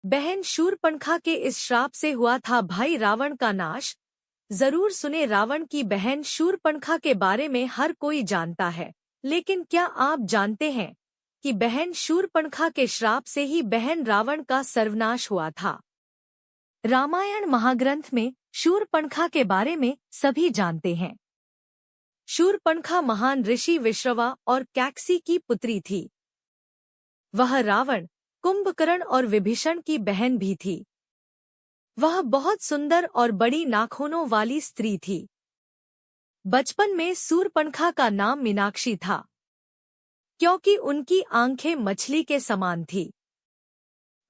बहन शूरपणखा के इस श्राप से हुआ था भाई रावण का नाश। जरूर सुने, रावण की बहन शूरपणखा के बारे में हर कोई जानता है, लेकिन क्या आप जानते हैं कि बहन शूरपणखा के श्राप से ही बहन रावण का सर्वनाश हुआ था। रामायण महाग्रंथ में शूरपणखा के बारे में सभी जानते हैं। शूरपणखा महान ऋषि विश्रवा और कैकसी की पुत्री थी। वह रावण, कुंभकर्ण और विभीषण की बहन भी थी। वह बहुत सुंदर और बड़ी नाखूनों वाली स्त्री थी। बचपन में शूरपणखा का नाम मीनाक्षी था, क्योंकि उनकी आंखें मछली के समान थी।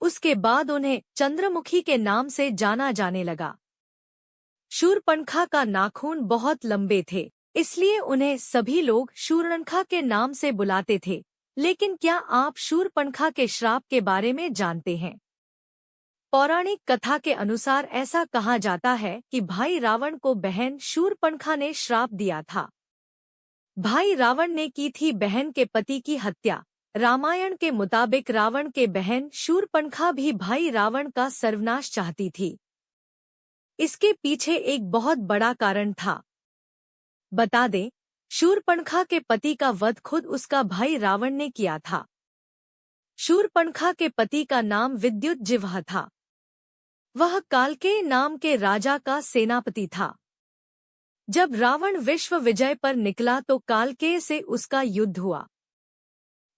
उसके बाद उन्हें चंद्रमुखी के नाम से जाना जाने लगा। शूरपणखा का नाखून बहुत लंबे थे, इसलिए उन्हें सभी लोग शूर्पणखा के नाम से बुलाते थे। लेकिन क्या आप शूरपणखा के श्राप के बारे में जानते हैं? पौराणिक कथा के अनुसार ऐसा कहा जाता है कि भाई रावण को बहन शूरपणखा ने श्राप दिया था। भाई रावण ने की थी बहन के पति की हत्या। रामायण के मुताबिक रावण के बहन शूरपणखा भी भाई रावण का सर्वनाश चाहती थी। इसके पीछे एक बहुत बड़ा कारण था। बता दें, शूरपणखा के पति का वध खुद उसका भाई रावण ने किया था। शूरपणखा के पति का नाम विद्युतजिह्व था। वह कालकेय नाम के राजा का सेनापति था। जब रावण विश्व विजय पर निकला तो कालकेय से उसका युद्ध हुआ।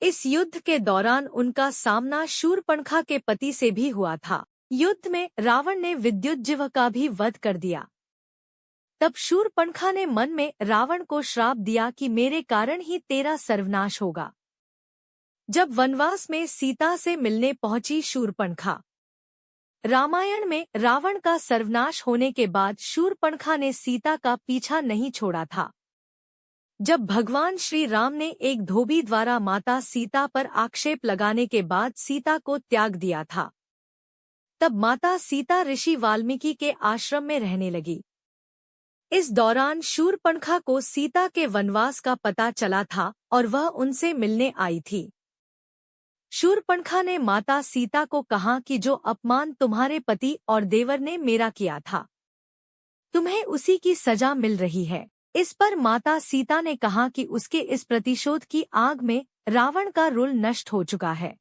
इस युद्ध के दौरान उनका सामना शूरपणखा के पति से भी हुआ था। युद्ध में रावण ने विद्युतजिह्व का भी वध कर दिया। तब शूरपणखा ने मन में रावण को श्राप दिया कि मेरे कारण ही तेरा सर्वनाश होगा। जब वनवास में सीता से मिलने पहुंची शूरपणखा, रामायण में रावण का सर्वनाश होने के बाद शूरपणखा ने सीता का पीछा नहीं छोड़ा था। जब भगवान श्री राम ने एक धोबी द्वारा माता सीता पर आक्षेप लगाने के बाद सीता को त्याग दिया था, तब माता सीता ऋषि वाल्मीकि के आश्रम में रहने लगी। इस दौरान शूरपणखा को सीता के वनवास का पता चला था और वह उनसे मिलने आई थी। शूरपणखा ने माता सीता को कहा कि जो अपमान तुम्हारे पति और देवर ने मेरा किया था, तुम्हें उसी की सजा मिल रही है। इस पर माता सीता ने कहा कि उसके इस प्रतिशोध की आग में रावण का रूल नष्ट हो चुका है।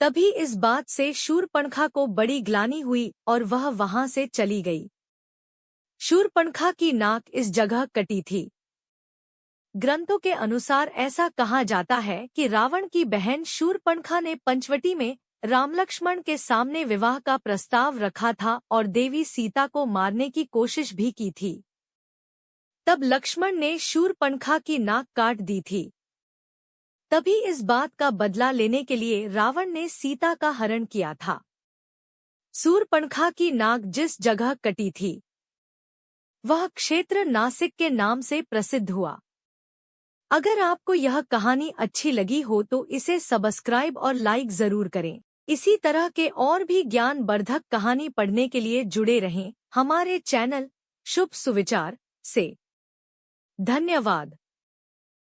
तभी इस बात से शूरपणखा को बड़ी ग्लानि हुई और वह वहां से चली गई। शूरपणखा की नाक इस जगह कटी थी। ग्रंथों के अनुसार ऐसा कहा जाता है कि रावण की बहन शूरपणखा ने पंचवटी में रामलक्ष्मण के सामने विवाह का प्रस्ताव रखा था और देवी सीता को मारने की कोशिश भी की थी। तब लक्ष्मण ने शूरपणखा की नाक काट दी थी। तभी इस बात का बदला लेने के लिए रावण ने सीता का हरण किया था। शूरपणखा की नाक जिस जगह कटी थी, वह क्षेत्र नासिक के नाम से प्रसिद्ध हुआ। अगर आपको यह कहानी अच्छी लगी हो तो इसे सब्सक्राइब और लाइक जरूर करें। इसी तरह के और भी ज्ञानवर्धक कहानी पढ़ने के लिए जुड़े रहें हमारे चैनल शुभ सुविचार से। धन्यवाद।